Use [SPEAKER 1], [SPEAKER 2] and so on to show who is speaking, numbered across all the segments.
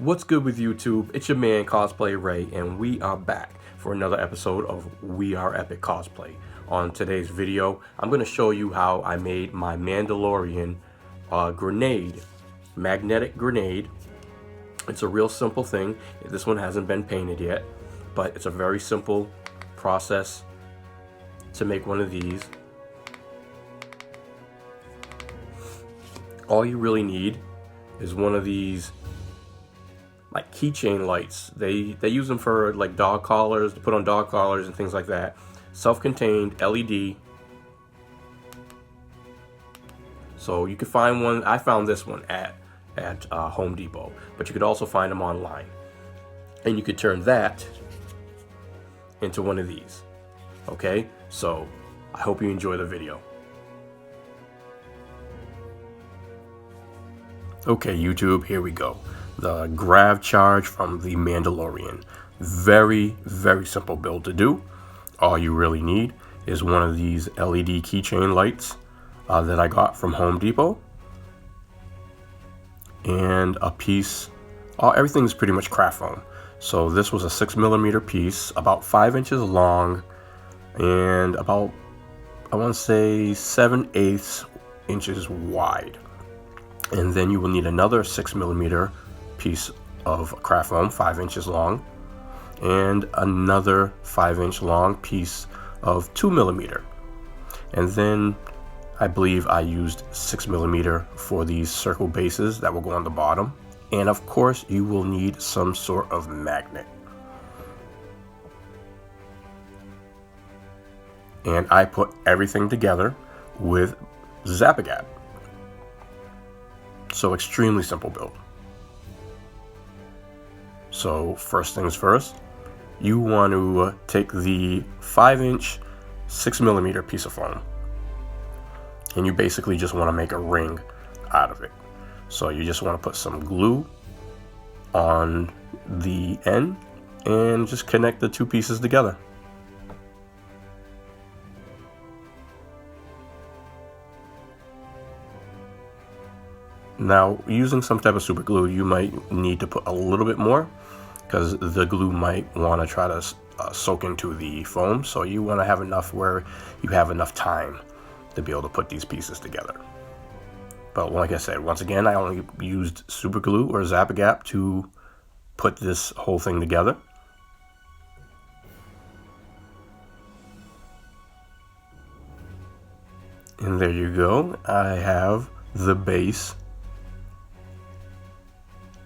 [SPEAKER 1] What's good with YouTube? It's your man Cosplay Ray, and we are back for another episode of We Are Epic Cosplay. On today's video, I'm going to show you how I made my Mandalorian grenade, magnetic grenade. It's a real simple thing. This one hasn't been painted yet, but it's a very simple process to make one of these. All you really need is one of these like keychain lights. They use them for like dog collars, to put on dog collars and things like that. Self-contained LED. So you can find one. I found this one at Home Depot, but you could also find them online. And you could turn that into one of these. Okay, so I hope you enjoy the video. Okay, YouTube, here we go. The Grav charge from the Mandalorian. Very, very simple build to do. All you really need is one of these LED keychain lights that I got from Home Depot. And a piece, everything's pretty much craft foam. So this was a 6mm piece, about 5 inches long, and about, I want to say 7/8 inches wide. And then you will need another 6mm piece of craft foam, 5 inches long, and another 5-inch long piece of 2mm. And then I believe I used 6mm for these circle bases that will go on the bottom. And of course, you will need some sort of magnet. And I put everything together with Zap-A-Gap. So extremely simple build. So first things first, you want to take the 5-inch 6mm piece of foam, and you basically just want to make a ring out of it. So you just want to put some glue on the end and just connect the two pieces together. Now, using some type of super glue, you might need to put a little bit more because the glue might want to try to soak into the foam. So you want to have enough where you have enough time to be able to put these pieces together. But like I said, once again, I only used super glue or Zap-A-Gap to put this whole thing together. And there you go. I have the base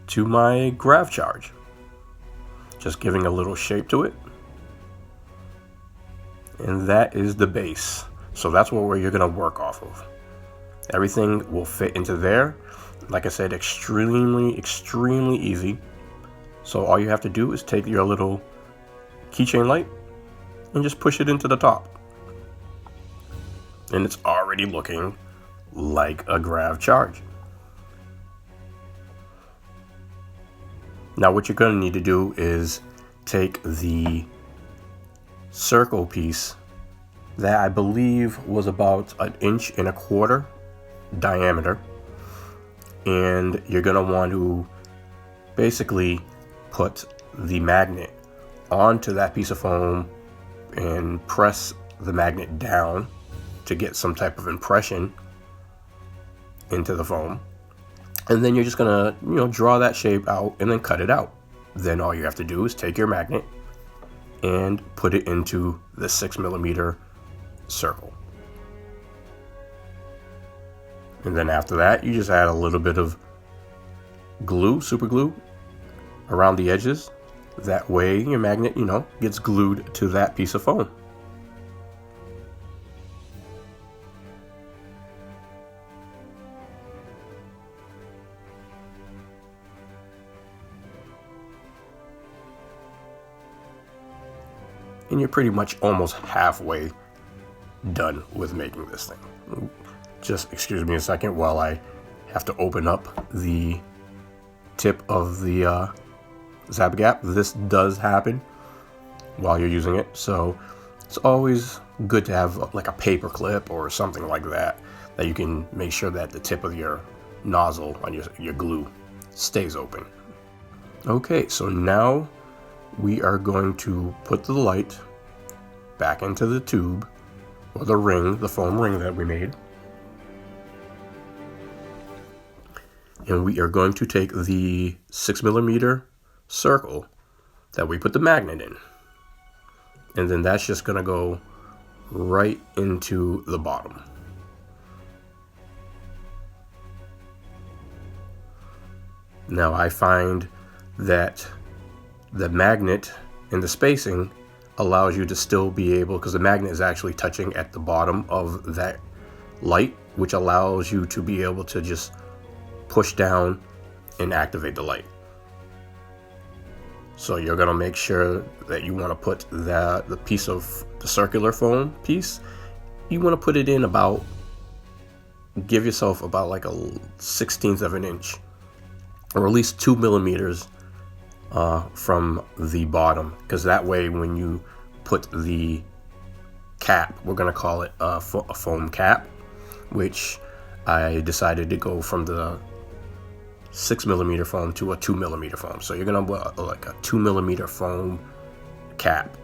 [SPEAKER 1] to my Grav charge. Just giving a little shape to it. And that is the base. So that's where you're gonna work off of. Everything will fit into there. Like I said, extremely easy. So all you have to do is take your little keychain light and just push it into the top. And it's already looking like a Grav charge. Now what you're going to need to do is take the circle piece that I believe was about 1.25 inches diameter, and you're going to want to basically put the magnet onto that piece of foam and press the magnet down to get some type of impression into the foam. And then you're just gonna, draw that shape out and then cut it out. Then all you have to do is take your magnet and put it into the 6mm circle. And then after that, you just add a little bit of glue, super glue, around the edges. That way your magnet, gets glued to that piece of foam. And you're pretty much almost halfway done with making this thing. Just excuse me a second while I have to open up the tip of the Zap-A-Gap. This does happen while you're using it, so it's always good to have like a paper clip or something like that you can make sure that the tip of your nozzle on your glue stays open. Okay, so now we are going to put the light back into the tube, or the ring, the foam ring that we made. And we are going to take the 6mm circle that we put the magnet in. And then that's just going to go right into the bottom. Now I find that the magnet and the spacing allows you to still be able, because the magnet is actually touching at the bottom of that light, which allows you to be able to just push down and activate the light. So you're going to make sure that you want to put the piece of the circular foam piece, you want to put it in about, give yourself about like a 1/16 of an inch, or at least 2mm from the bottom, because that way when you put the cap, we're going to call it a foam cap, which I decided to go from the 6mm foam to a 2mm foam. So you're going to put like a 2mm foam cap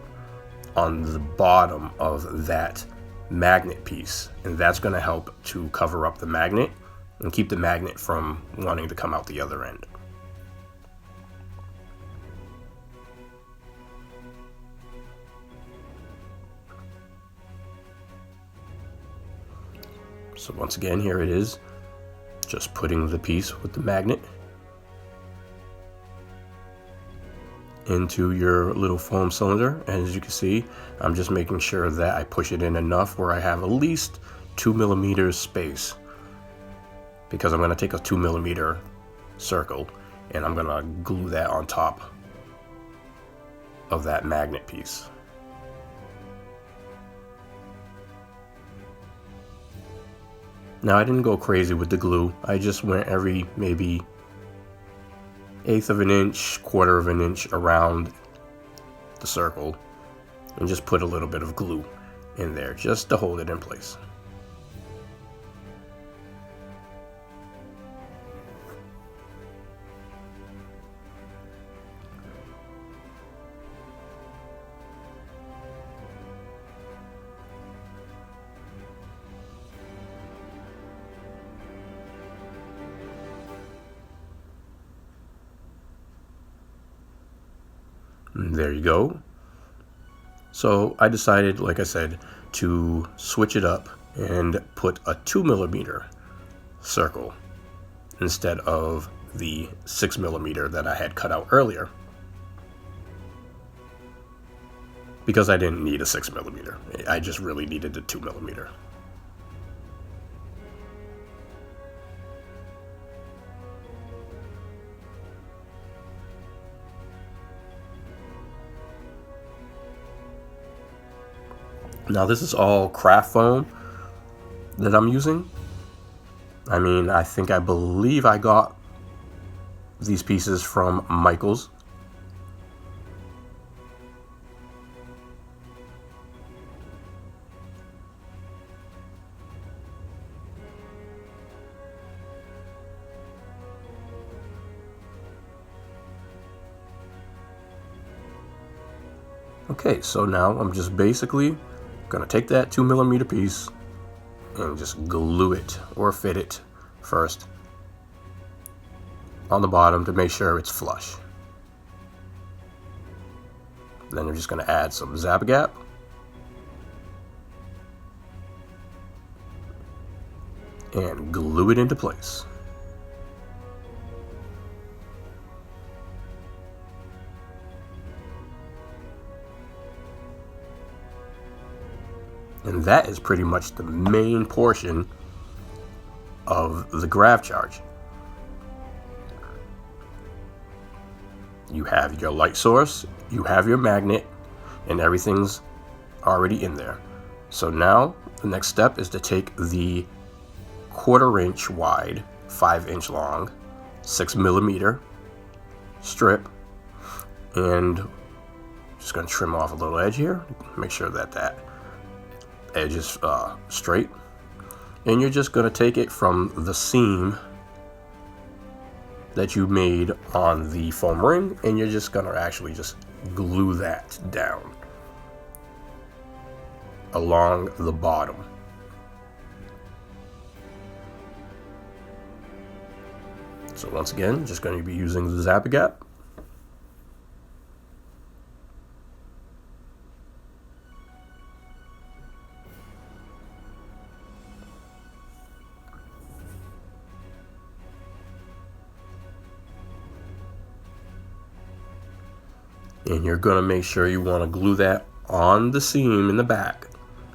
[SPEAKER 1] on the bottom of that magnet piece, and that's going to help to cover up the magnet and keep the magnet from wanting to come out the other end. So once again, here it is, just putting the piece with the magnet into your little foam cylinder. And as you can see, I'm just making sure that I push it in enough where I have at least 2mm space, because I'm going to take a 2mm circle and I'm going to glue that on top of that magnet piece. Now I didn't go crazy with the glue. I just went every maybe 1/8 of an inch, 1/4 of an inch around the circle, and just put a little bit of glue in there just to hold it in place. There you go. So I decided, like I said, to switch it up and put a 2mm circle instead of the 6mm that I had cut out earlier, because I didn't need a 6mm. I just really needed the 2mm. Now this is all craft foam that I'm using. I mean, I believe I got these pieces from Michael's. Okay, so now I'm just basically gonna take that 2mm piece and just glue it or fit it first on the bottom to make sure it's flush. Then I'm just gonna add some Zap-A-Gap and glue it into place. And that is pretty much the main portion of the Grav charge. You have your light source, you have your magnet, and everything's already in there. So now the next step is to take the 1/4 inch wide, 5 inch long, 6mm strip, and just gonna trim off a little edge here, make sure that that edge is straight, and you're just going to take it from the seam that you made on the foam ring, and you're just gonna actually just glue that down along the bottom. So once again, just going to be using the Zap-A-Gap. And you're going to make sure you want to glue that on the seam in the back.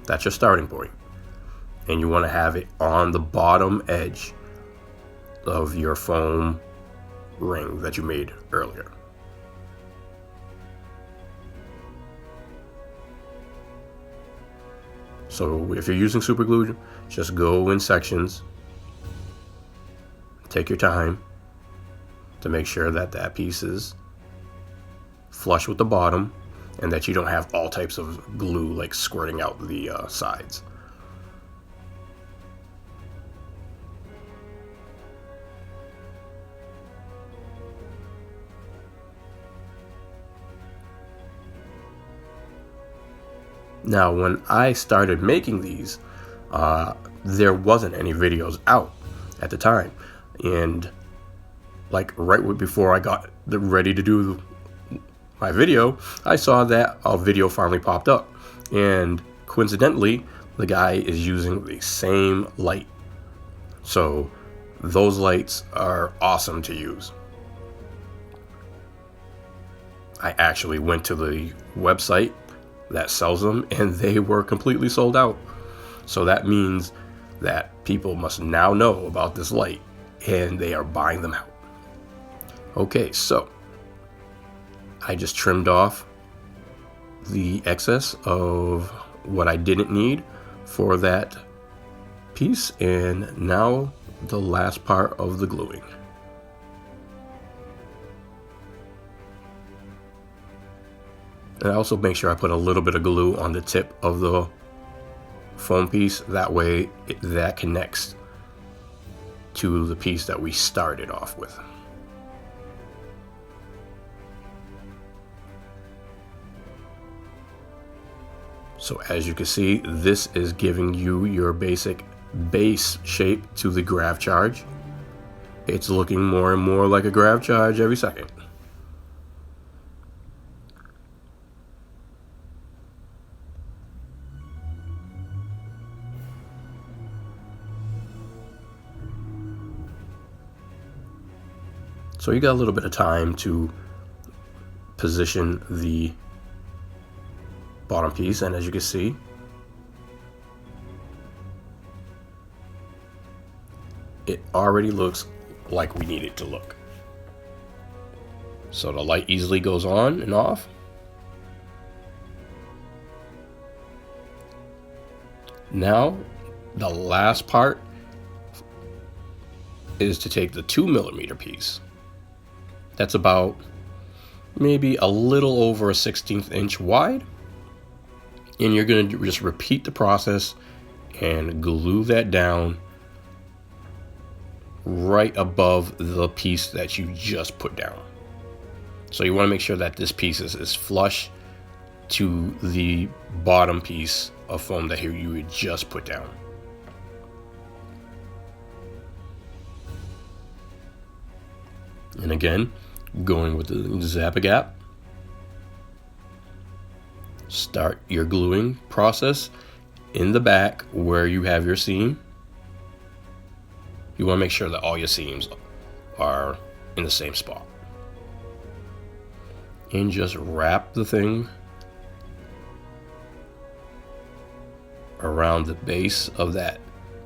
[SPEAKER 1] That's your starting point. And you want to have it on the bottom edge of your foam ring that you made earlier. So if you're using super glue, just go in sections. Take your time to make sure that that piece is flush with the bottom and that you don't have all types of glue like squirting out the sides. Now, when I started making these, there wasn't any videos out at the time, and like right before I got ready to do my video, I saw that a video finally popped up, and coincidentally, the guy is using the same light. So those lights are awesome to use. I actually went to the website that sells them, and they were completely sold out. So that means that people must now know about this light, and they are buying them out. Okay, so I just trimmed off the excess of what I didn't need for that piece, and now the last part of the gluing. And I also make sure I put a little bit of glue on the tip of the foam piece. That way that connects to the piece that we started off with. So as you can see, this is giving you your basic base shape to the Grav charge. It's looking more and more like a Grav charge every second. So you got a little bit of time to position the bottom piece, and as you can see, it already looks like we need it to look. So the light easily goes on and off. Now the last part is to take the 2mm piece. That's about maybe a little over a 1/16 inch wide. And you're going to just repeat the process and glue that down right above the piece that you just put down. So you want to make sure that this piece is flush to the bottom piece of foam that you would just put down. And again, going with the Zap-A-Gap, start your gluing process in the back where you have your seam. You want to make sure that all your seams are in the same spot. And just wrap the thing around the base of that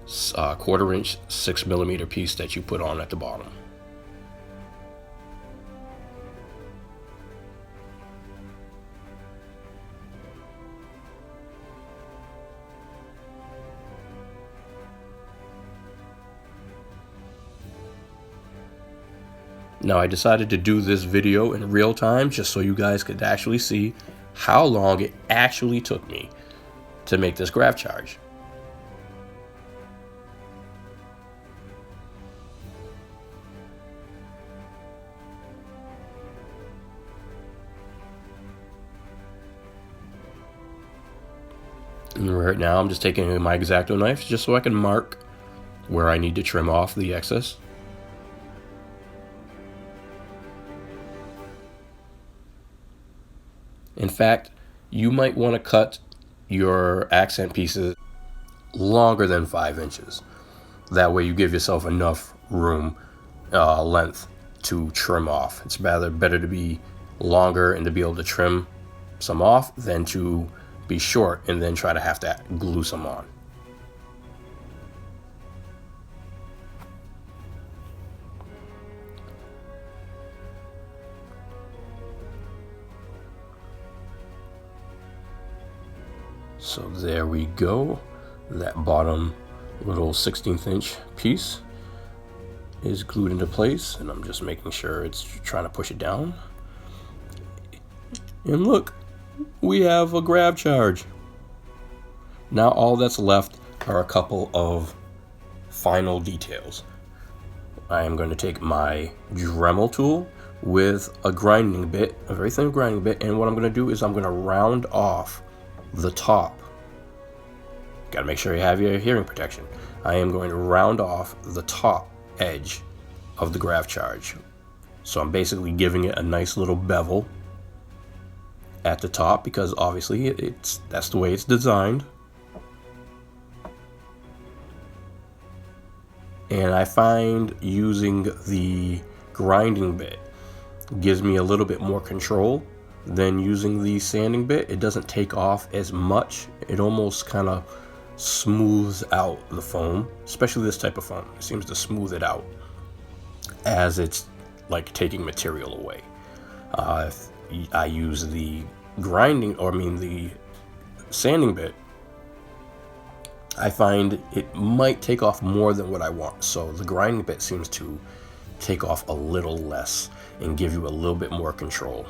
[SPEAKER 1] 1/4 inch 6mm piece that you put on at the bottom. Now I decided to do this video in real time just so you guys could actually see how long it actually took me to make this Grav charge. Right now I'm just taking my X-Acto knife just so I can mark where I need to trim off the excess. In fact, you might want to cut your accent pieces longer than 5 inches. That way you give yourself enough room, length to trim off. It's better to be longer and to be able to trim some off than to be short and then try to have to glue some on. So there we go. That bottom little 16th inch piece is glued into place, and I'm just making sure it's trying to push it down. And look, we have a grab charge. Now all that's left are a couple of final details. I am going to take my Dremel tool with a grinding bit, a very thin grinding bit, and what I'm going to do is I'm going to round off the top. Got to make sure you have your hearing protection. I am going to round off the top edge of the grav charge. So I'm basically giving it a nice little bevel at the top because obviously that's the way it's designed. And I find using the grinding bit gives me a little bit more control than using the sanding bit. It doesn't take off as much. It almost kind of smooths out the foam, especially this type of foam. It seems to smooth it out as it's like taking material away. If I use the the sanding bit, I find it might take off more than what I want. So the grinding bit seems to take off a little less and give you a little bit more control.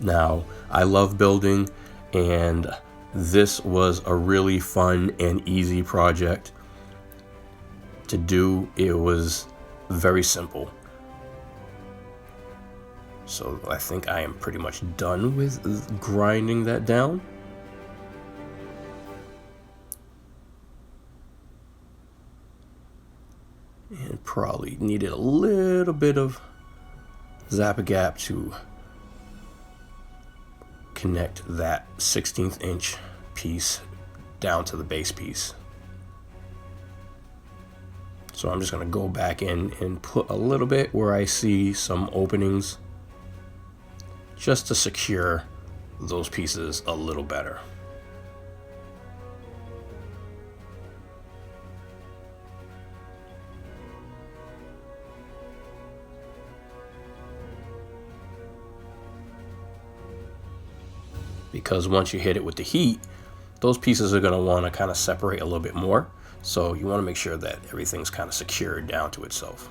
[SPEAKER 1] Now, I love building, and this was a really fun and easy project to do. It was very simple. So I think I am pretty much done with grinding that down. And probably needed a little bit of Zap-A-Gap to connect that 16th inch piece down to the base piece. So I'm just going to go back in and put a little bit where I see some openings just to secure those pieces a little better. Because once you hit it with the heat, those pieces are going to want to kind of separate a little bit more. So you want to make sure that everything's kind of secured down to itself.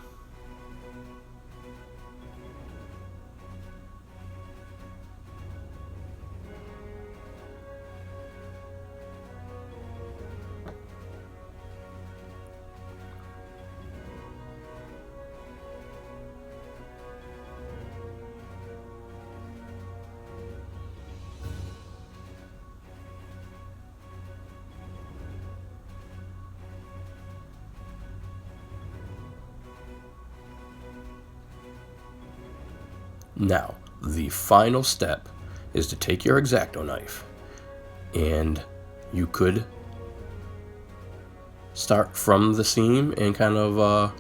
[SPEAKER 1] Now, the final step is to take your X-Acto knife, and you could start from the seam and kind of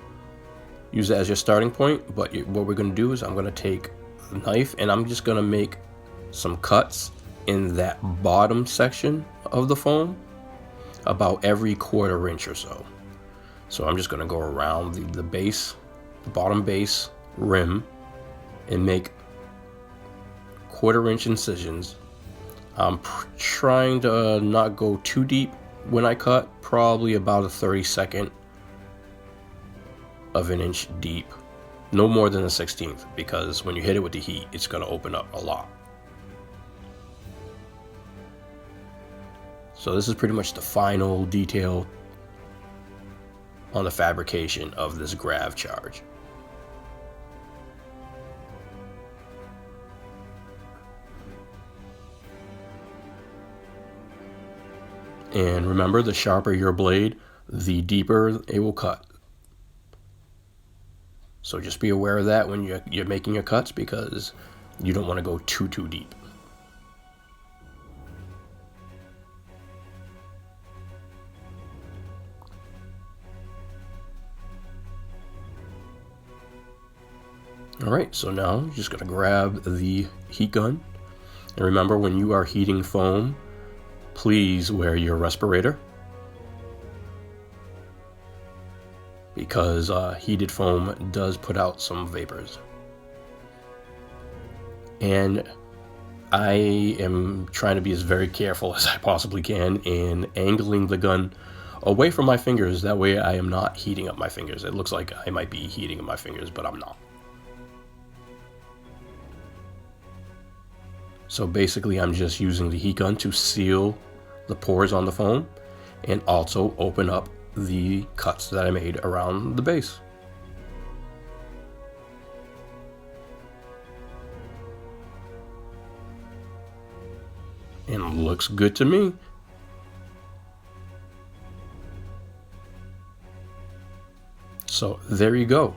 [SPEAKER 1] use it as your starting point, but what we're going to do is I'm going to take the knife and I'm just going to make some cuts in that bottom section of the foam about every 1/4 inch or so. So I'm just going to go around the base, the bottom base rim, and make 1/4 inch incisions. I'm trying to not go too deep when I cut, probably about a 32nd of an inch deep, no more than a 1/16, because when you hit it with the heat, it's going to open up a lot. So this is pretty much the final detail. on the fabrication of this Grav charge. And remember, the sharper your blade, the deeper it will cut. So just be aware of that when you're making your cuts, because you don't want to go too deep. Alright, so now you're just going to grab the heat gun. And remember, when you are heating foam, please wear your respirator, because heated foam does put out some vapors. And I am trying to be as very careful as I possibly can in angling the gun away from my fingers. That way I am not heating up my fingers. It looks like I might be heating up my fingers, but I'm not. So basically I'm just using the heat gun to seal the pores on the foam and also open up the cuts that I made around the base. And looks good to me. So there you go.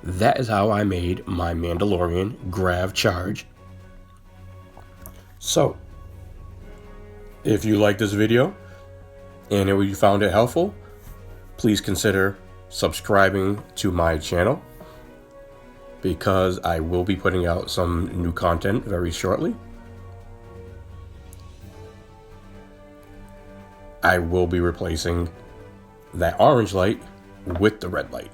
[SPEAKER 1] That is how I made my Mandalorian Grav charge. So, if you like this video and you found it helpful, please consider subscribing to my channel, because I will be putting out some new content very shortly. I will be replacing that orange light with the red light.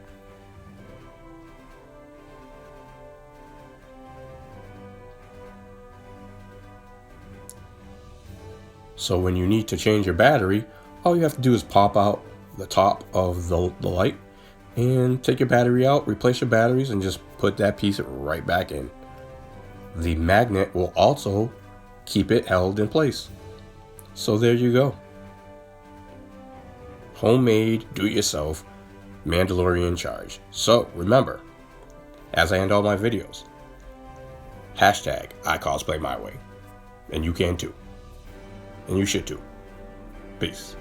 [SPEAKER 1] So when you need to change your battery, all you have to do is pop out the top of the light and take your battery out, replace your batteries, and just put that piece right back in. The magnet will also keep it held in place. So there you go. Homemade, do-it-yourself Mandalorian charge. So remember, as I end all my videos, hashtag I cosplay my way. And you can too. And you should too. Peace.